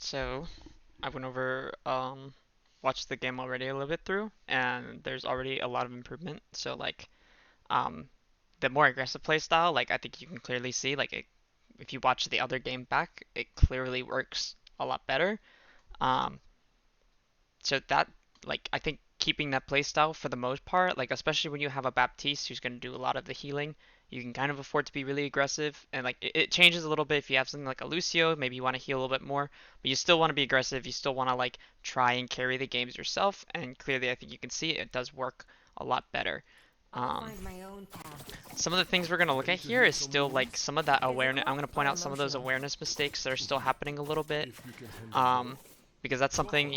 So I went over, watched the game already a little bit through, and there's already a lot of improvement. So um, the more aggressive play style, I think you can clearly see, if you watch the other game back, it clearly works a lot better. Um, so that, I think keeping that play style for the most part, especially when you have a Baptiste who's going to do a lot of the healing, you can kind of afford to be really aggressive. And it changes a little bit if you have something like a Lucio, maybe you want to heal a little bit more, but you still want to be aggressive. You still want to try and carry the games yourself. And clearly, I think you can see it does work a lot better. Um, some of the things we're going to look at here is still some of that awareness. I'm going to point out some of those awareness mistakes that are still happening a little bit. Um, because that's something,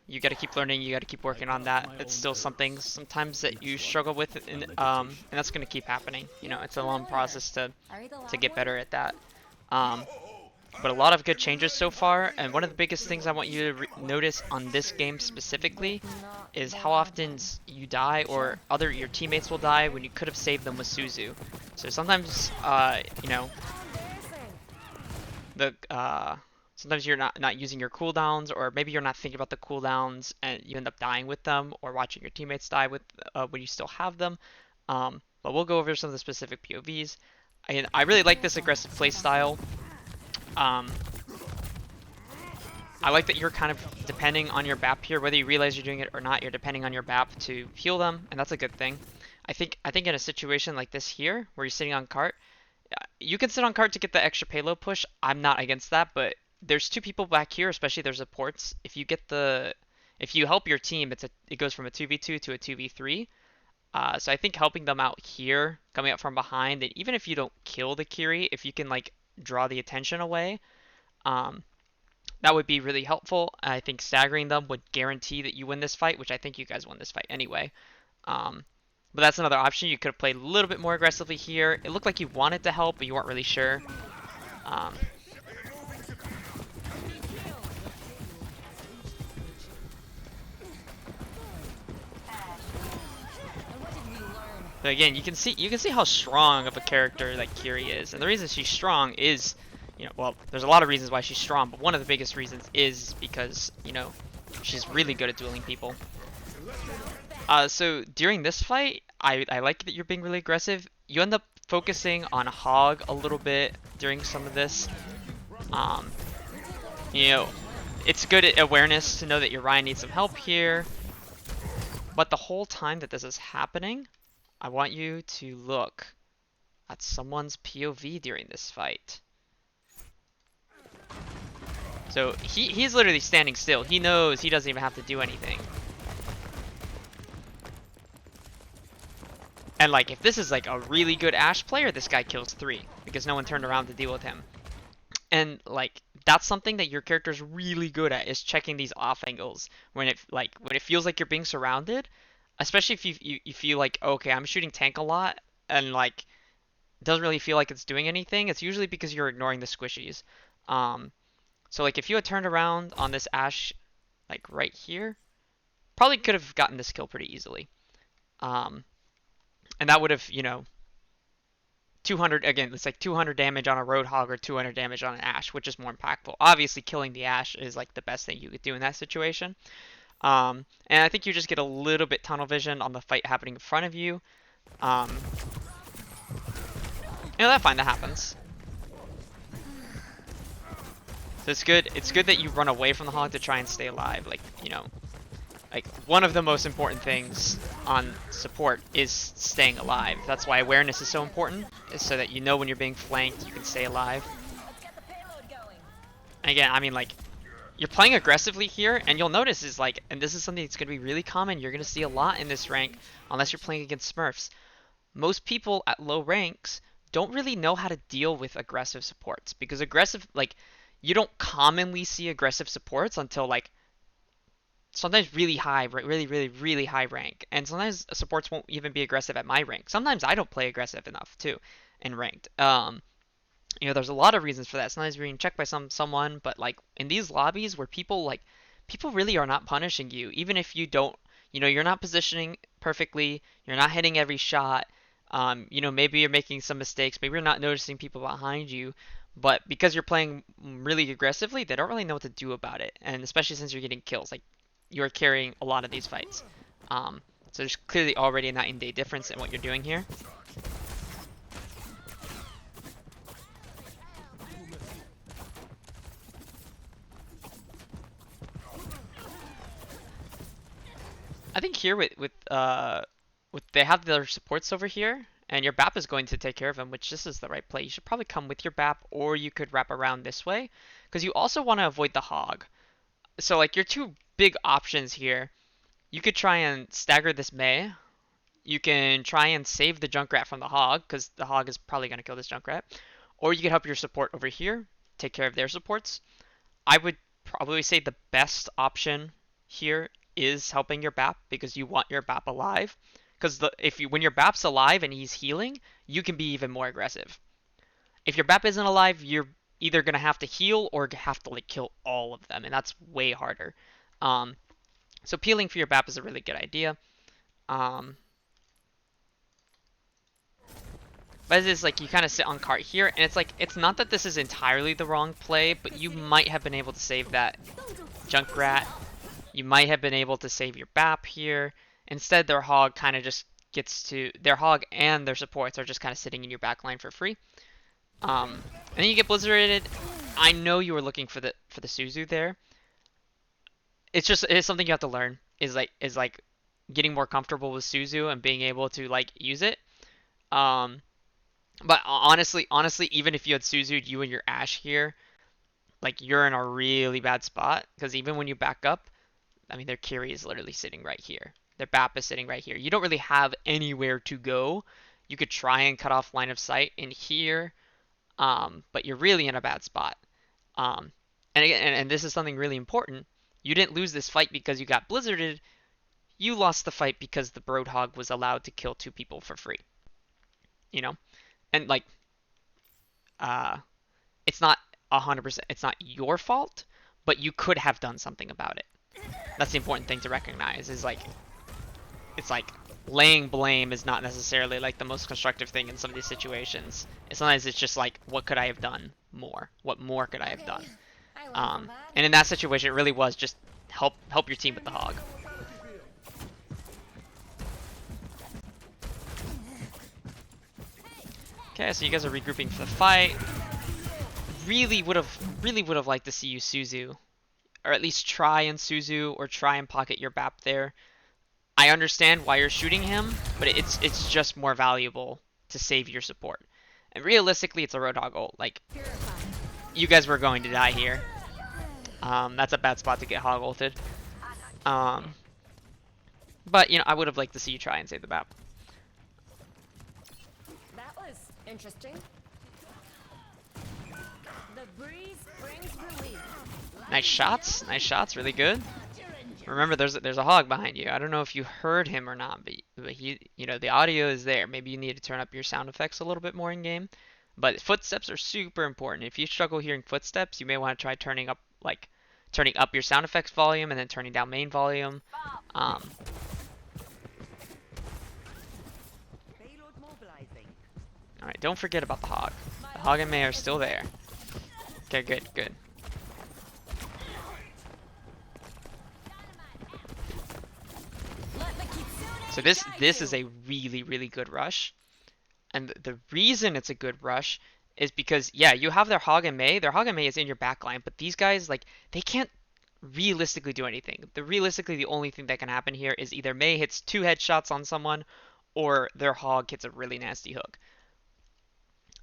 you got to keep learning, you got to keep working on that. It's still something sometimes that you struggle with, and that's going to keep happening. It's a long process to get better at that. Um, but a lot of good changes so far, and one of the biggest things I want you to notice on this game specifically is how often you die or your teammates will die when you could have saved them with Suzu. So sometimes, the sometimes you're not using your cooldowns, or maybe you're not thinking about the cooldowns and you end up dying with them, or watching your teammates die with when you still have them. But we'll go over some of the specific POVs. I really like this aggressive playstyle. Um, I like that you're kind of depending on your BAP here, whether you realize you're doing it or not. You're depending on your BAP to heal them, and that's a good thing. I think in a situation like this here, where you're sitting on cart, you can sit on cart to get the extra payload push. I'm not against that, but there's two people back here, especially their supports. If you help your team, it goes from a 2v2 to a 2v3. So I think helping them out here, coming up from behind, and even if you don't kill the Kiri, if you can draw the attention away, um, that would be really helpful. I think staggering them would guarantee that you win this fight, which I think you guys won this fight anyway. Um, but that's another option. You could have played a little bit more aggressively here. It looked like you wanted to help, but you weren't really sure. Um, but again, you can see how strong of a character that Kiri is, and the reason she's strong is, well, there's a lot of reasons why she's strong, but one of the biggest reasons is because she's really good at dueling people. So during this fight, I like that you're being really aggressive. You end up focusing on Hog a little bit during some of this. Um, you know, it's good at awareness to know that your Ryan needs some help here. But the whole time that this is happening, I want you to look at someone's POV during this fight. So he's literally standing still. He knows he doesn't even have to do anything. And if this is a really good Ashe player, this guy kills 3 because no one turned around to deal with him. And that's something that your character is really good at, is checking these off angles when it feels like you're being surrounded, especially if you feel like, okay, I'm shooting tank a lot and it doesn't really feel like it's doing anything. It's usually because you're ignoring the squishies. So if you had turned around on this Ashe right here, probably could have gotten this kill pretty easily. And that would have, 200, again, it's 200 damage on a Roadhog or 200 damage on an Ashe, which is more impactful. Obviously, killing the Ashe is the best thing you could do in that situation. And I think you just get a little bit tunnel vision on the fight happening in front of you. That's fine, that happens. So it's good. It's good that you run away from the Hog to try and stay alive. One of the most important things on support is staying alive. That's why awareness is so important, is so that when you're being flanked, you can stay alive. And again, I mean, you're playing aggressively here, and you'll notice and this is something that's going to be really common, you're going to see a lot in this rank, unless you're playing against Smurfs. Most people at low ranks don't really know how to deal with aggressive supports, because you don't commonly see aggressive supports until sometimes really high, really, really, really high rank. And sometimes supports won't even be aggressive at my rank. Sometimes I don't play aggressive enough, too, in ranked. There's a lot of reasons for that. Sometimes you're being checked by someone, but, in these lobbies where people really are not punishing you, even if you don't, you're not positioning perfectly, you're not hitting every shot, maybe you're making some mistakes, maybe you're not noticing people behind you, But because you're playing really aggressively, they don't really know what to do about it. And especially since you're getting kills, like you're carrying a lot of these fights. Um, so there's clearly already a night and day difference in what you're doing here. I think here with they have their supports over here, and your BAP is going to take care of them, which this is the right play. You should probably come with your BAP, or you could wrap around this way, because you also want to avoid the hog. So like your two big options here, you could try and stagger this Mei. You can try and save the Junkrat from the hog, because the hog is probably going to kill this Junkrat, or you could help your support over here, take care of their supports. I would probably say the best option here is helping your BAP because you want your BAP alive. Because when your BAP's alive and he's healing, you can be even more aggressive. If your BAP isn't alive, you're either gonna have to heal or have to like kill all of them, and that's way harder. Um, so peeling for your BAP is a really good idea. Um, but it is like you kind of sit on cart here, and it's like it's not that this is entirely the wrong play, but you might have been able to save that Junkrat. You might have been able to save your BAP here. Instead, their hog kind of just their hog and their supports are just kind of sitting in your backline for free. And then you get blizzarded. I know you were looking for the Suzu there. It's something you have to learn. Is like getting more comfortable with Suzu and being able to like use it. But honestly, even if you had Suzu'd you and your Ashe here, like you're in a really bad spot because even when you back up, I mean their Kiri is literally sitting right here. Their BAP is sitting right here. You don't really have anywhere to go. You could try and cut off line of sight in here, but you're really in a bad spot. And again, and this is something really important. You didn't lose this fight because you got blizzarded. You lost the fight because the Broadhog was allowed to kill two people for free. You know, and like, it's not 100%. It's not your fault, but you could have done something about it. That's the important thing to recognize. Is like, it's like laying blame is not necessarily like the most constructive thing in some of these situations. Sometimes it's just like, what could I have done more? What more could I have done? And in that situation, it really was just help your team with the hog. Okay, so you guys are regrouping for the fight. Really would have liked to see you Suzu, or at least try and Suzu, or try and pocket your BAP there. I understand why you're shooting him, but it's just more valuable to save your support. And realistically, it's a Roadhog ult. Like, you guys were going to die here. That's a bad spot to get hog ulted. But you know, I would have liked to see you try and save the BAP. That was interesting. The breeze brings relief. Nice shots, really good. Remember, there's a hog behind you. I don't know if you heard him or not, but he, you know, the audio is there. Maybe you need to turn up your sound effects a little bit more in game. But footsteps are super important. If you struggle hearing footsteps, you may want to try turning up your sound effects volume and then turning down main volume. All right, don't forget about the hog. The hog and Mei are still there. Okay, good. So this is a really good rush. And the reason it's a good rush is because, yeah, you have their hog and Mei. Their hog and Mei is in your backline, but these guys, like, they can't realistically do anything. Realistically, the only thing that can happen here is either Mei hits 2 headshots on someone, or their hog hits a really nasty hook.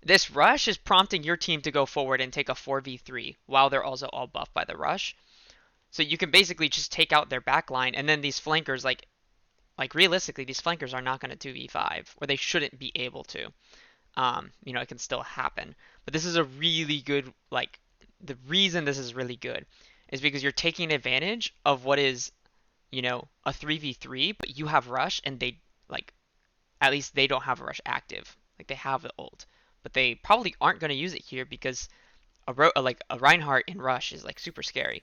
This rush is prompting your team to go forward and take a 4v3 while they're also all buffed by the rush. So you can basically just take out their backline, and then these flankers, like realistically, these flankers are not going to 2v5, or they shouldn't be able to. You know, it can still happen. But this is a really good, like, the reason this is really good is because you're taking advantage of what is, you know, a 3v3, but you have rush, and they, like, at least they don't have a rush active. Like, they have the ult. But they probably aren't going to use it here because a Reinhardt in rush is, like, super scary.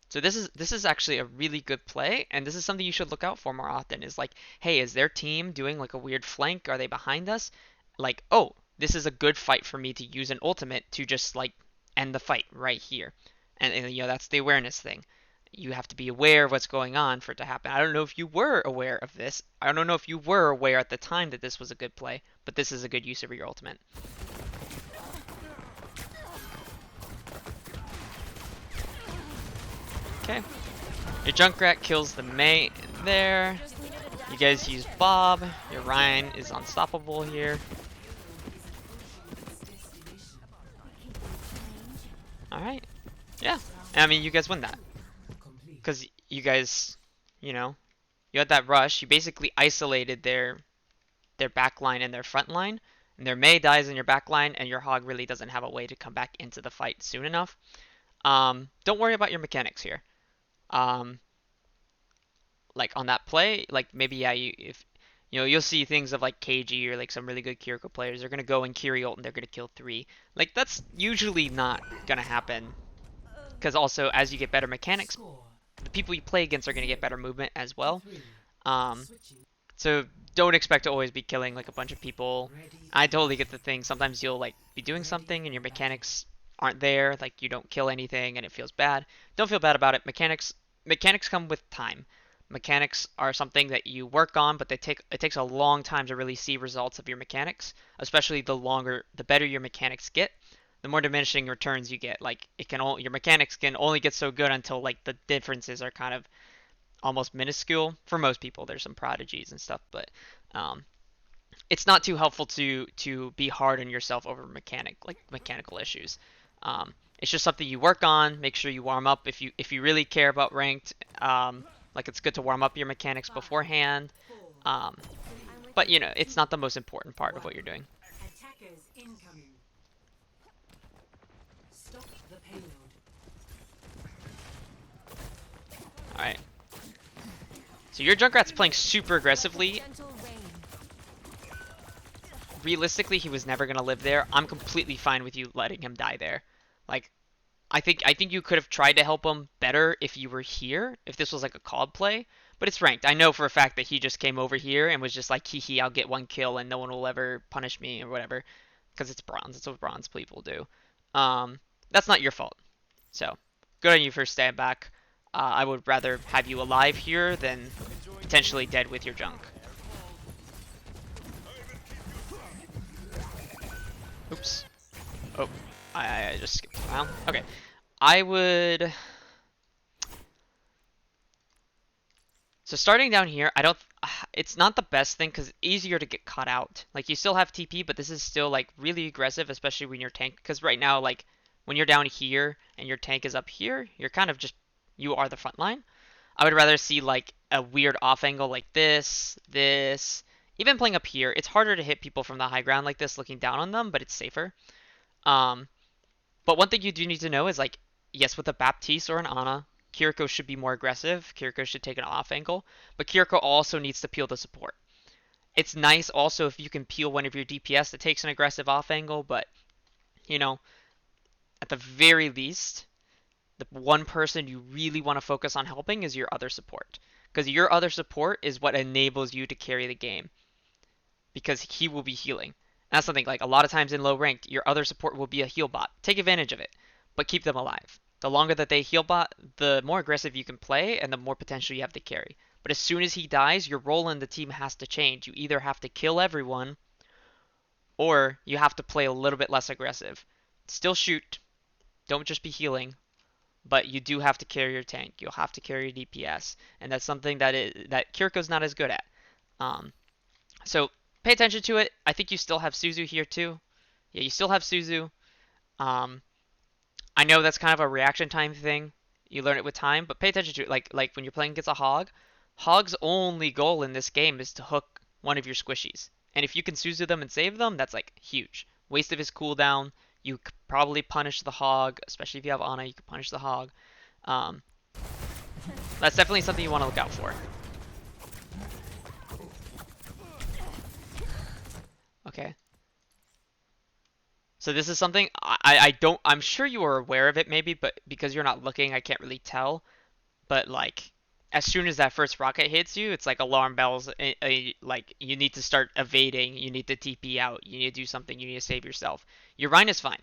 So this is actually a really good play, and this is something you should look out for more often. Is like, hey, is their team doing like a weird flank? Are they behind us? Like, oh, this is a good fight for me to use an ultimate to just like end the fight right here. And you know, that's the awareness thing. You have to be aware of what's going on for it to happen. I don't know if you were aware of this. I don't know if you were aware at the time that this was a good play, but this is a good use of your ultimate. Okay. Your Junkrat kills the Mei there. You guys use Bob. Your Ryan is unstoppable here. Alright. Yeah. I mean, you guys win that. Because you guys, you know, you had that rush. You basically isolated their back line and their front line. And their Mei dies in your back line, and your Hog really doesn't have a way to come back into the fight soon enough. Don't worry about your mechanics here. Um, like on that play, like maybe yeah, if you know, you'll see things of like KG or like some really good Kiriko players. They're gonna go in Kiri ult and they're gonna kill 3. Like that's usually not gonna happen. Because also as you get better mechanics, the people you play against are gonna get better movement as well. Um, so don't expect to always be killing like a bunch of people. I totally get the thing. Sometimes you'll like be doing something and your mechanics aren't there, like you don't kill anything and it feels bad. Don't feel bad about it. Mechanics come with time. Mechanics are something that you work on, but it takes a long time to really see results of your mechanics, especially the better your mechanics get, the more diminishing returns you get. Like your mechanics can only get so good until like the differences are kind of almost minuscule for most people. There's some prodigies and stuff, but um, it's not too helpful to be hard on yourself over mechanical issues. It's just something you work on. Make sure you warm up if you really care about ranked. Like it's good to warm up your mechanics beforehand. Um, but you know, it's not the most important part of what you're doing. Attackers incoming. Stop the payload. All right. So your Junkrat's playing super aggressively. Realistically, he was never gonna live there. I'm completely fine with you letting him die there. Like, I think you could have tried to help him better if you were here, if this was like a COD play. But it's ranked. I know for a fact that he just came over here and was just like, hee hee, I'll get 1 kill and no one will ever punish me or whatever. Because it's bronze. It's what bronze people do. That's not your fault. So, good on you for staying back. I would rather have you alive here than potentially dead with your junk. Oops. Oh, I just skipped around. Okay. I would... So starting down here, I don't... It's not the best thing because it's easier to get caught out. Like, you still have TP, but this is still, like, really aggressive, especially when you're tank. Because right now, like, when you're down here and your tank is up here, you're kind of just... You are the front line. I would rather see, like, a weird off angle like this, this... Even playing up here, it's harder to hit people from the high ground like this looking down on them, but it's safer. But one thing you do need to know is, like, yes, with a Baptiste or an Ana, Kiriko should be more aggressive. Kiriko should take an off angle. But Kiriko also needs to peel the support. It's nice also if you can peel one of your DPS that takes an aggressive off angle, but, you know, at the very least, the one person you really want to focus on helping is your other support. Because your other support is what enables you to carry the game. Because he will be healing. And that's something, like, a lot of times in low ranked, your other support will be a heal bot. Take advantage of it, but keep them alive. The longer that they heal bot, the more aggressive you can play, and the more potential you have to carry. But as soon as he dies, your role in the team has to change. You either have to kill everyone, or you have to play a little bit less aggressive. Still shoot, don't just be healing, but you do have to carry your tank. You'll have to carry your DPS, and that's something that Kiriko's not as good at. So pay attention to it. I think you still have Suzu here too. Yeah, you still have Suzu. I know that's kind of a reaction time thing. You learn it with time, but pay attention to it. Like when you're playing against a Hog, Hog's only goal in this game is to hook one of your squishies. And if you can Suzu them and save them, that's like huge. Waste of his cooldown. You could probably punish the Hog, especially if you have Ana, you could punish the Hog. That's definitely something you want to look out for. Okay. So this is something I'm sure you are aware of it maybe, but because you're not looking, I can't really tell. But like, as soon as that first rocket hits you, it's like alarm bells. Like you need to start evading. You need to TP out. You need to do something. You need to save yourself. Your Rhine is fine.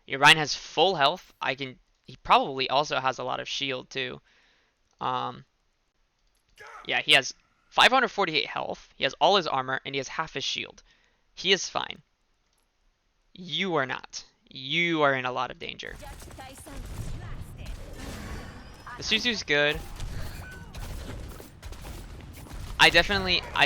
Your Rhine has full health. I can. He probably also has a lot of shield too. Um, yeah, he has 548 health. He has all his armor and he has half his shield. He is fine. You are not. You are in a lot of danger. The Suzu's good. I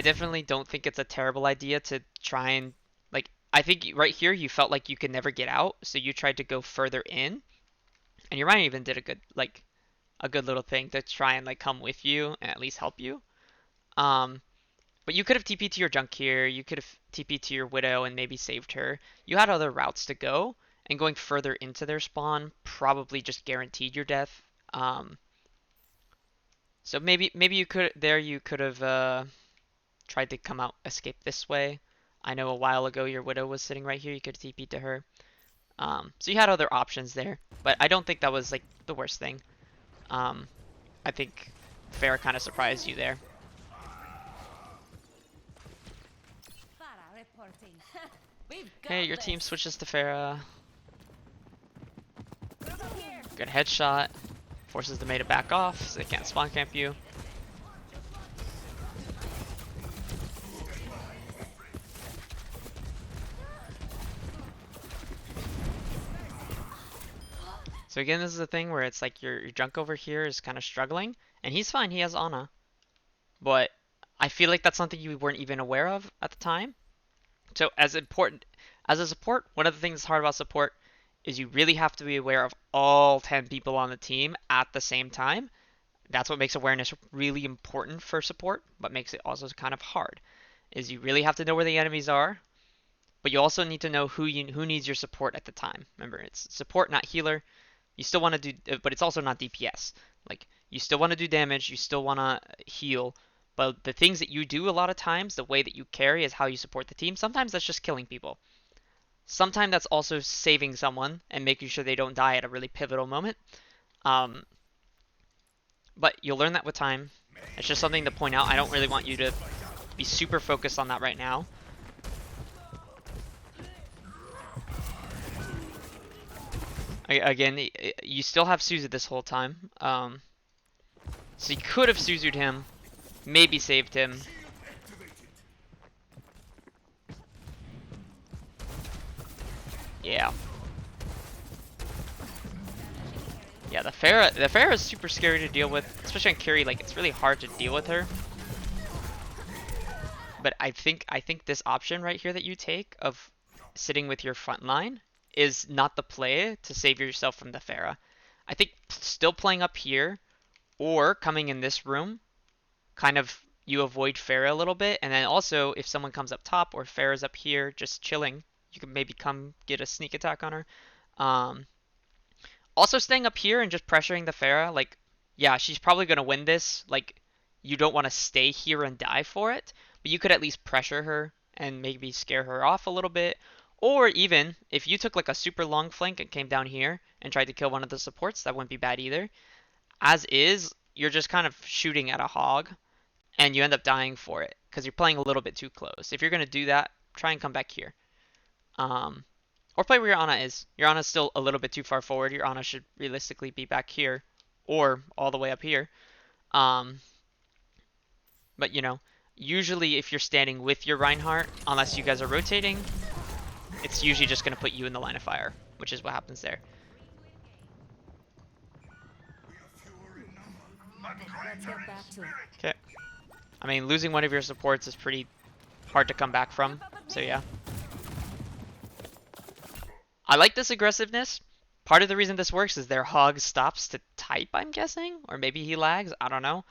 definitely don't think it's a terrible idea to try and like. I think right here you felt like you could never get out, so you tried to go further in, and your Ryan even did a good little thing to try and like come with you and at least help you. Um, but you could have TP'd to your junk here. You could have TP'd to your Widow and maybe saved her. You had other routes to go, and going further into their spawn probably just guaranteed your death. Um, so maybe you could have tried to come out escape this way. I know a while ago your Widow was sitting right here. You could have TP'd to her. So you had other options there, but I don't think that was like the worst thing. Um, I think Pharah kind of surprised you there. Pharah reporting. We've got Okay, your team this. switches to Pharah. Group up here. Good headshot. Forces the Mei to back off so they can't spawn camp you. So again, this is a thing where it's like your junk over here is kind of struggling, and he's fine. He has Ana, but I feel like that's something you weren't even aware of at the time. So as important as a support, one of the things that's hard about support is you really have to be aware of all 10 people on the team at the same time. That's what makes awareness really important for support, but makes it also kind of hard. Is you really have to know where the enemies are, but you also need to know who needs your support at the time. Remember, it's support, not healer. You still want to do, but it's also not DPS. Like you still want to do damage, you still want to heal, but the things that you do a lot of times, the way that you carry is how you support the team. Sometimes that's just killing people. Sometimes that's also saving someone and making sure they don't die at a really pivotal moment. Um, but you'll learn that with time. It's just something to point out. I don't really want you to be super focused on that right now. Again, you still have Suzu this whole time. So you could have Suzu'd him, maybe saved him. Yeah. Yeah, the Pharah is super scary to deal with, especially on Kiri. Like it's really hard to deal with her. But I think this option right here that you take of sitting with your front line is not the play to save yourself from the Pharah. I think still playing up here or coming in this room, kind of you avoid Pharah a little bit, and then also if someone comes up top or Pharah's up here just chilling, you can maybe come get a sneak attack on her. Um, Also staying up here and just pressuring the Pharah, like, yeah, she's probably gonna win this. Like, you don't want to stay here and die for it, but you could at least pressure her and maybe scare her off a little bit. Or even if you took like a super long flank and came down here and tried to kill one of the supports, that wouldn't be bad either. As is, you're just kind of shooting at a hog and you end up dying for it because you're playing a little bit too close. If you're gonna do that, try and come back here. Um, or play where your Ana is. Your Ana's still a little bit too far forward. Your Ana should realistically be back here or all the way up here. Um, but you know, usually if you're standing with your Reinhardt, unless you guys are rotating, it's usually just going to put you in the line of fire, which is what happens there. Let's get back to it. Okay. I mean, losing one of your supports is pretty hard to come back from, so yeah. I like this aggressiveness. Part of the reason this works is their hog stops to type, I'm guessing, or maybe he lags, I don't know.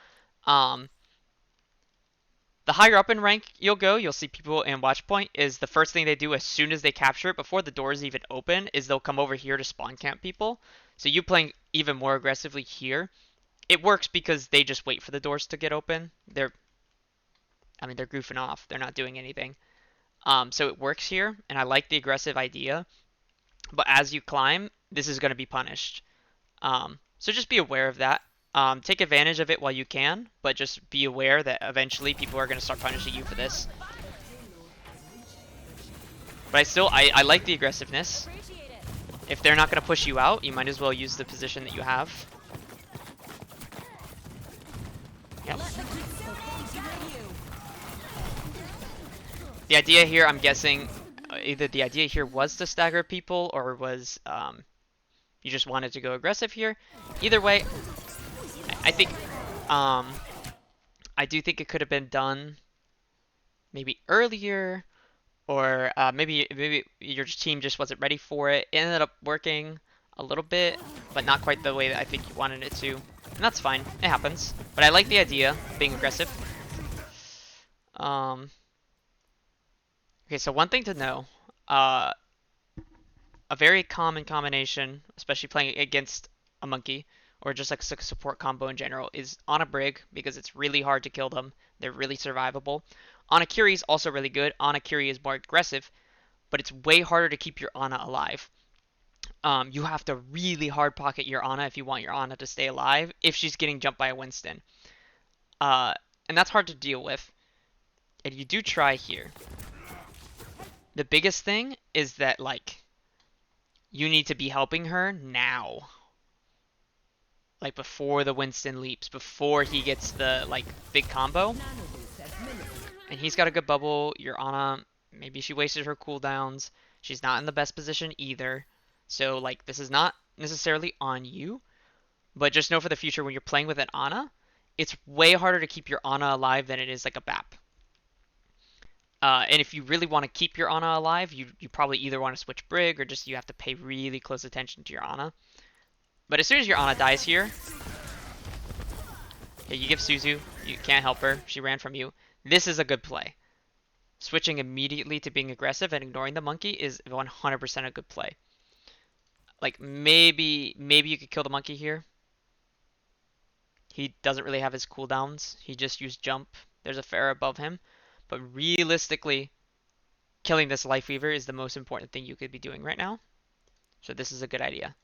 Um, the higher up in rank you'll go, you'll see people in watch point is the first thing they do as soon as they capture it, before the doors even open, is they'll come over here to spawn camp people. So you playing even more aggressively here, it works because they just wait for the doors to get open. They're goofing off. They're not doing anything. So it works here, and I like the aggressive idea. But as you climb, this is going to be punished. So just be aware of that. Take advantage of it while you can, but just be aware that eventually people are going to start punishing you for this. But I like the aggressiveness. Appreciate it. If they're not going to push you out, you might as well use the position that you have. Yep. Let the geeks guide you. The idea here, I'm guessing, either the idea here was to stagger people or was you just wanted to go aggressive here. Either way, I think I do think it could have been done maybe earlier, or maybe your team just wasn't ready for it. It ended up working a little bit, but not quite the way that I think you wanted it to. And that's fine. It happens. But I like the idea of being aggressive. Okay, so one thing to know. A very common combination, especially playing against a monkey, or just like a support combo in general, is on a Brig, because it's really hard to kill them. They're really survivable. On a Kiri is also really good. On a Kiri is more aggressive, but it's way harder to keep your Ana alive. You have to really hard pocket your Ana if you want your Ana to stay alive, if she's getting jumped by a Winston. And that's hard to deal with. And you do try here. The biggest thing is that, like, you need to be helping her now. Like, before the Winston leaps, before he gets the, like, big combo. And he's got a good bubble. Your Ana, maybe she wasted her cooldowns. She's not in the best position either. So, like, this is not necessarily on you. But just know for the future, when you're playing with an Ana, it's way harder to keep your Ana alive than it is like a BAP. And if you really want to keep your Ana alive, you probably either want to switch Brig, or just you have to pay really close attention to your Ana. But as soon as your Ana dies here, okay, you give Suzu. You can't help her. She ran from you. This is a good play. Switching immediately to being aggressive and ignoring the monkey is 100% a good play. Like, maybe you could kill the monkey here. He doesn't really have his cooldowns. He just used jump. There's a pharah above him. But realistically, killing this Life Weaver is the most important thing you could be doing right now. So this is a good idea.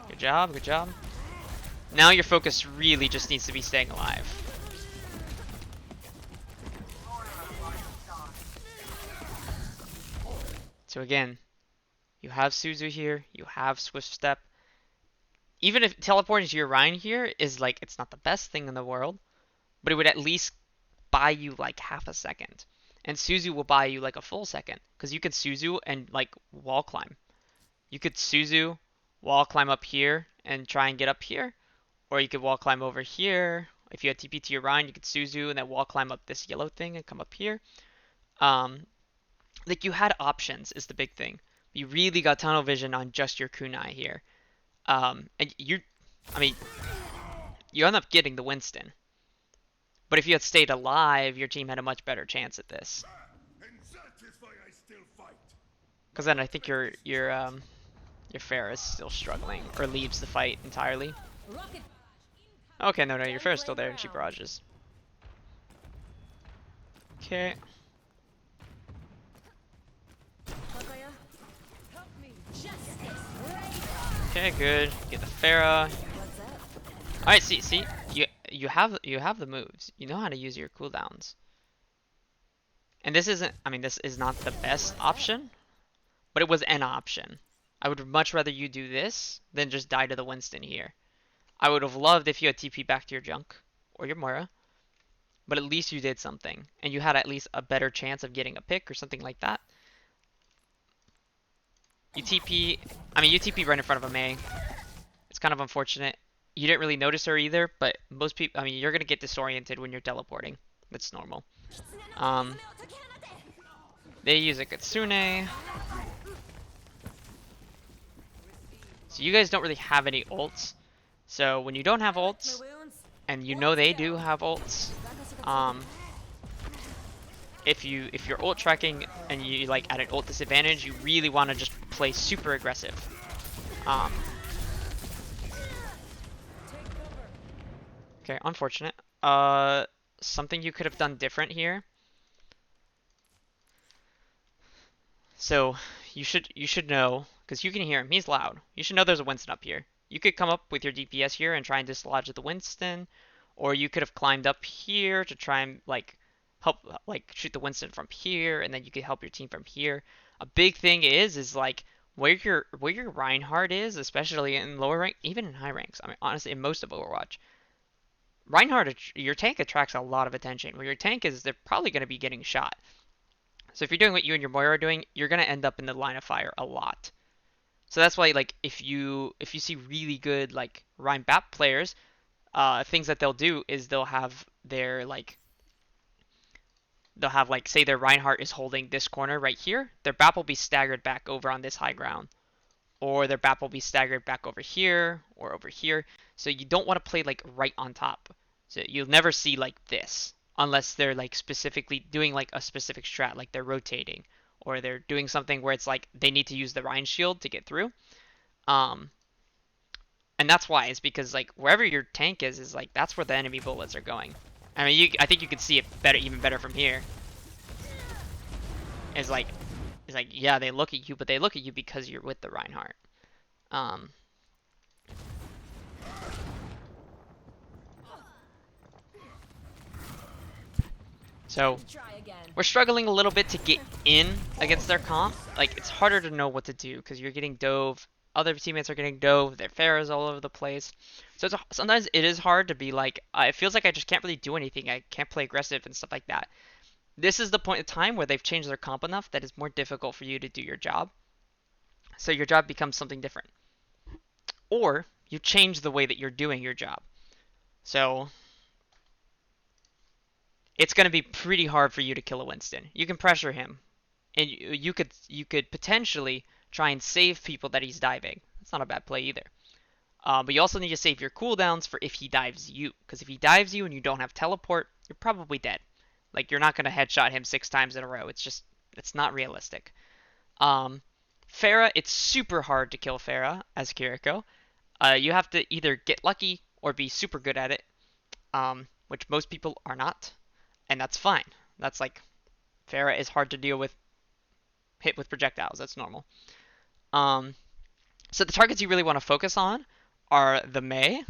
Good job, good job. Now your focus really just needs to be staying alive. So again, you have Suzu here, you have Swift Step. Even if teleporting to your Rhine here is like, it's not the best thing in the world, but it would at least buy you like half a second. And Suzu will buy you like a full second, because you could Suzu and like wall climb. You could Suzu, wall climb up here and try and get up here, or you could wall climb over here. If you had TP to your Rhine, you could Suzu and then wall climb up this yellow thing and come up here. Like, you had options is the big thing. You really got tunnel vision on just your kunai here. And you end up getting the Winston. But if you had stayed alive, your team had a much better chance at this. Because then I think your pharah is still struggling, or leaves the fight entirely. Okay, no, your pharah is still there and she barrages. Okay. Okay, good. Get the pharah. Alright, see, you have the moves. You know how to use your cooldowns. And this isn't, this is not the best option, but it was an option. I would much rather you do this than just die to the Winston here. I would have loved if you had TP back to your junk or your Moira, but at least you did something, and you had at least a better chance of getting a pick or something like that. You TP right in front of a Mei. It's kind of unfortunate. You didn't really notice her either, but most people, you're gonna get disoriented when you're teleporting. That's normal. They use a Kitsune. So you guys don't really have any ults. So when you don't have ults, and you know they do have ults, if you're ult tracking and you like at an ult disadvantage, you really want to just play super aggressive. Okay, unfortunate. Something you could have done different here. So you should know, because you can hear him. He's loud. You should know there's a Winston up here. You could come up with your DPS here and try and dislodge the Winston, or you could have climbed up here to try and like help like shoot the Winston from here, and then you could help your team from here. A big thing is like where your Reinhardt is, especially in lower rank, even in high ranks. I mean, honestly, in most of Overwatch, Reinhardt, your tank attracts a lot of attention. Where your tank is, they're probably going to be getting shot. So if you're doing what you and your Moira are doing, you're going to end up in the line of fire a lot. So that's why like if you see really good like Rein Bap players, things that they'll do is they'll have like say their Reinhardt is holding this corner right here, their Bap will be staggered back over on this high ground, or their Bap will be staggered back over here or over here. So you don't want to play like right on top. So you'll never see like this unless they're like specifically doing like a specific strat, like they're rotating or they're doing something where it's like they need to use the Rein shield to get through. Um, and that's why it's because like wherever your tank is like that's where the enemy bullets are going. I mean, I think you can see it better, even better from here. It's like, yeah, they look at you, but they look at you because you're with the Reinhardt. Um, so Try again. we're struggling a little bit to get in against their comp. Like it's harder to know what to do because you're getting dove, other teammates are getting dove, their pharahs all over the place. So sometimes it is hard to be like, it feels like I just can't really do anything. I can't play aggressive and stuff like that. This is the point in time where they've changed their comp enough that it's more difficult for you to do your job. So your job becomes something different. Or you change the way that you're doing your job. So it's going to be pretty hard for you to kill a Winston. You can pressure him, and you could potentially try and save people that he's diving. That's not a bad play either. But you also need to save your cooldowns for if he dives you, because if he dives you and you don't have teleport, you're probably dead. Like you're not going to headshot him 6 times in a row. It's not realistic. Pharah, it's super hard to kill Pharah as Kiriko. You have to either get lucky or be super good at it, which most people are not, and that's fine. That's like Pharah is hard to deal with, hit with projectiles. That's normal. Um, so the targets you really want to focus on are the Mei,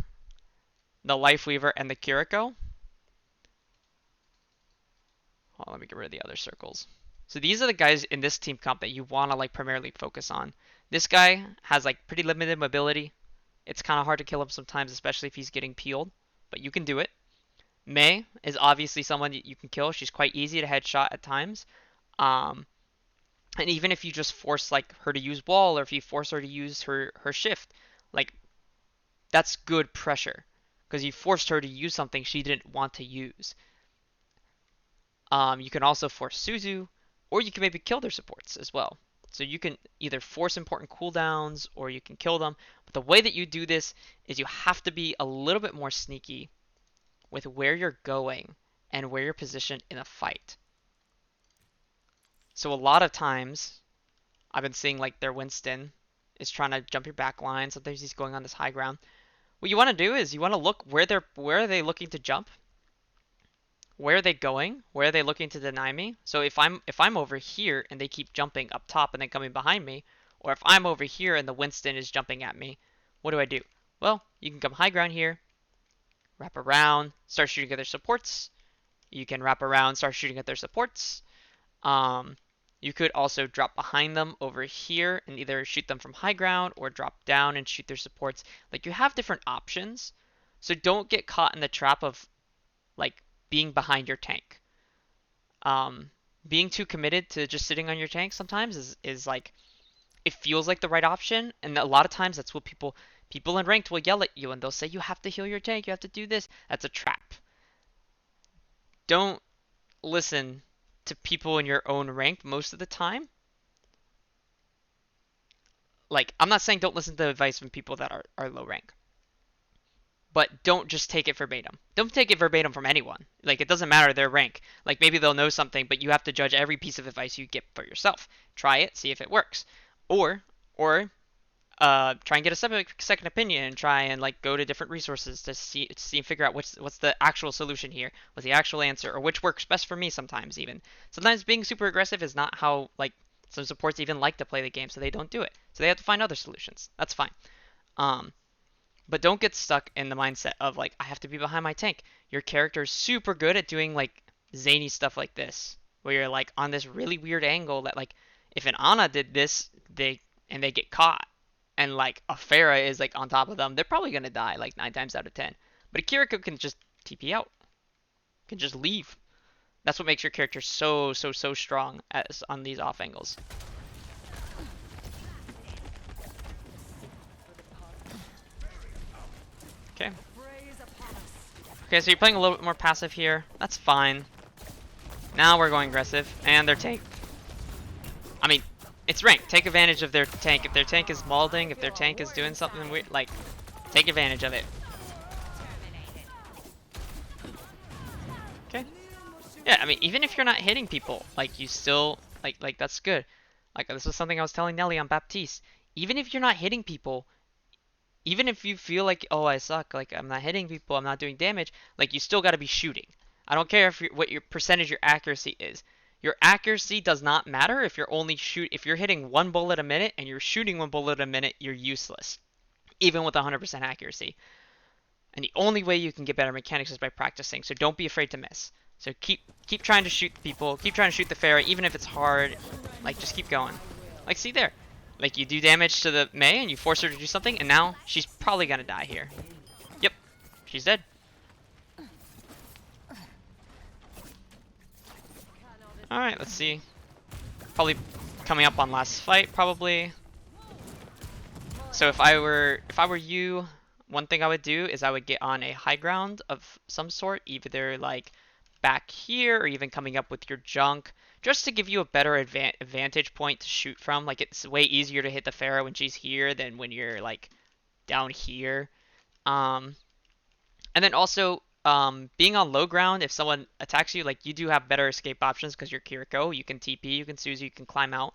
the Lifeweaver, and the Kiriko. Well, let me get rid of the other circles. So these are the guys in this team comp that you want to like primarily focus on. This guy has like pretty limited mobility. It's kind of hard to kill him sometimes, especially if he's getting peeled, but you can do it. Mei is obviously someone that you can kill. She's quite easy to headshot at times. And even if you just force like her to use wall, or if you force her to use her shift, like that's good pressure because you forced her to use something she didn't want to use. You can also force Suzu, or you can maybe kill their supports as well. So you can either force important cooldowns or you can kill them. But the way that you do this is you have to be a little bit more sneaky with where you're going and where you're positioned in a fight. So a lot of times I've been seeing like their Winston is trying to jump your back line. Sometimes he's going on this high ground. What you want to do is you want to look where are they looking to jump? Where are they going? Where are they looking to deny me? So if I'm over here and they keep jumping up top and then coming behind me, or if I'm over here and the Winston is jumping at me, what do? Well, you can come high ground here, wrap around, start shooting at their supports. You can wrap around, start shooting at their supports. You could also drop behind them over here and either shoot them from high ground or drop down and shoot their supports. Like you have different options. So don't get caught in the trap of like being behind your tank. Being too committed to just sitting on your tank sometimes is like, it feels like the right option, and a lot of times that's what people in ranked will yell at you and they'll say you have to heal your tank, you have to do this. That's a trap. Don't listen to people in your own rank most of the time. Like, I'm not saying don't listen to advice from people that are low rank. But don't just take it verbatim. Don't take it verbatim from anyone. Like, it doesn't matter their rank. Like, maybe they'll know something, but you have to judge every piece of advice you get for yourself. Try it, see if it works. Or try and get a second opinion and try and like go to different resources to see and figure out what's the actual solution here, what's the actual answer, or which works best for me. Sometimes being super aggressive is not how like some supports even like to play the game, so they don't do it. So they have to find other solutions. That's fine. But don't get stuck in the mindset of like I have to be behind my tank. Your character is super good at doing like zany stuff like this, where you're like on this really weird angle that like if an Ana did this, they get caught, and like a pharah is like on top of them, they're probably gonna die like 9 times out of 10. But a Kiriko can just TP out, can just leave. That's what makes your character so strong as on these off angles. Okay. Okay, so you're playing a little bit more passive here. That's fine. Now we're going aggressive, and their tank. I mean, it's ranked. Take advantage of their tank. If their tank is mauling, if their tank is doing something weird, like, take advantage of it. Okay. Yeah, I mean, even if you're not hitting people, like, you still, like that's good. Like, this was something I was telling Nelly on Baptiste. Even if you're not hitting people, even if you feel like, oh, I suck, like, I'm not hitting people, I'm not doing damage, like, you still got to be shooting. I don't care if what your percentage your accuracy is. Your accuracy does not matter if if you're hitting 1 bullet a minute and you're shooting 1 bullet a minute, you're useless, even with 100% accuracy. And the only way you can get better mechanics is by practicing. So don't be afraid to miss. So keep trying to shoot people, keep trying to shoot the pharah, even if it's hard. Like, just keep going. Like, see there. Like, you do damage to the Mei and you force her to do something, and now she's probably gonna die here. Yep, she's dead. Alright, let's see. Probably coming up on last fight, probably. So if I were you, one thing I would do is I would get on a high ground of some sort, either like back here or even coming up with your junk, just to give you a better advantage point to shoot from. Like, it's way easier to hit the pharah when she's here than when you're like down here. And then also being on low ground, if someone attacks you, like, you do have better escape options because you're Kiriko. You can TP, you can Suzu, you can climb out.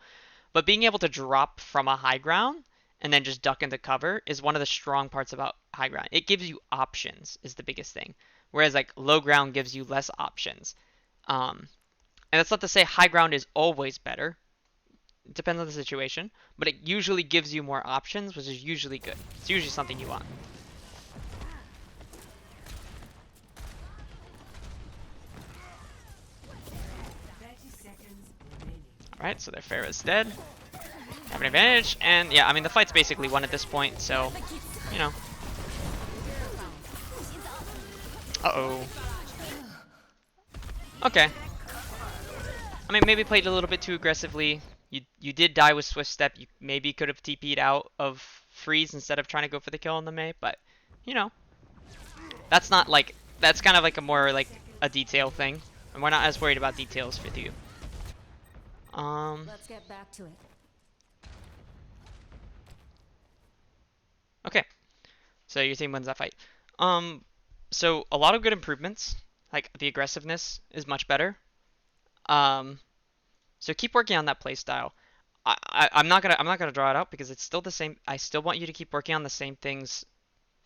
But being able to drop from a high ground and then just duck into cover is one of the strong parts about high ground. It gives you options is the biggest thing. Whereas like low ground gives you less options. And that's not to say high ground is always better. It depends on the situation. But it usually gives you more options, which is usually good. It's usually something you want. Alright, so their pharah is dead. Have an advantage, and yeah, I mean, the fight's basically won at this point, so, you know. Uh-oh. Okay. I mean, maybe played a little bit too aggressively. You did die with Swift Step. You maybe could have TP'd out of Freeze instead of trying to go for the kill on the Mei, but, you know. That's not like, that's kind of like a more like a detail thing. And we're not as worried about details with you. Let's get back to it. Okay. So your team wins that fight. So a lot of good improvements. Like the aggressiveness is much better. So keep working on that play style. I'm not gonna draw it out because it's still the same. I still want you to keep working on the same things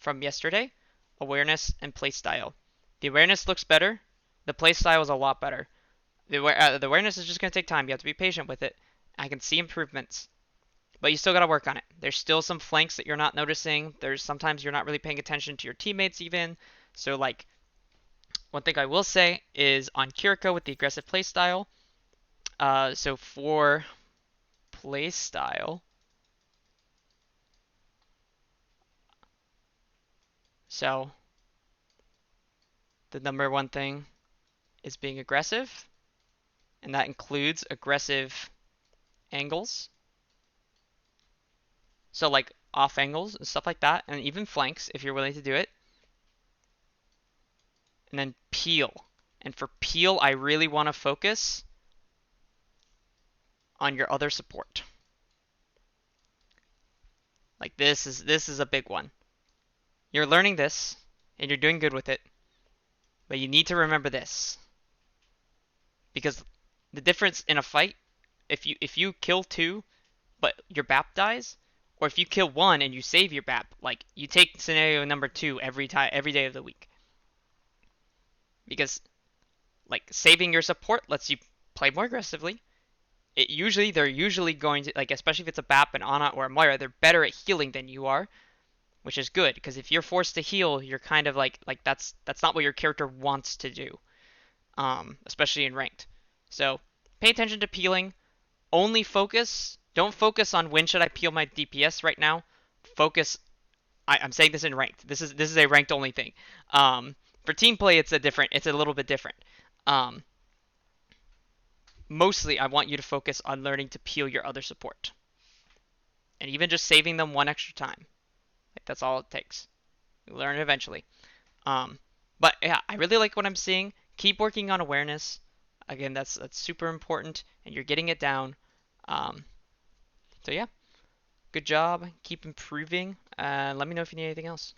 from yesterday: awareness and play style. The awareness looks better. The play style is a lot better. The awareness is just gonna take time. You have to be patient with it. I can see improvements, but you still gotta work on it. There's still some flanks that you're not noticing. There's sometimes you're not really paying attention to your teammates even. So like, one thing I will say is on Kiriko with the aggressive playstyle. So for playstyle, so the number one thing is being aggressive, and that includes aggressive angles. So like off angles and stuff like that, and even flanks if you're willing to do it. And then peel. And for peel, I really want to focus on your other support. Like this is a big one. You're learning this and you're doing good with it. But you need to remember this. Because the difference in a fight, if you kill 2 but your BAP dies, or if you kill 1 and you save your BAP, like you take scenario number 2 every day of the week. Because like saving your support lets you play more aggressively. They're usually going to, like, especially if it's a BAP, an Ana, or a Moira, they're better at healing than you are. which is good because if you're forced to heal, you're kind of like that's not what your character wants to do, especially in ranked. So pay attention to peeling. Only focus. Don't focus on when should I peel my DPS right now. Focus. I'm saying this in ranked. This is a ranked only thing. For team play, it's a different. It's a little bit different. Um, Mostly, I want you to focus on learning to peel your other support, and even just saving them one extra time. Like that's all it takes. You learn it eventually. Um, but yeah, I really like what I'm seeing. Keep working on awareness. Again, that's super important, and you're getting it down. Um, so yeah, good job. Keep improving. Let me know if you need anything else.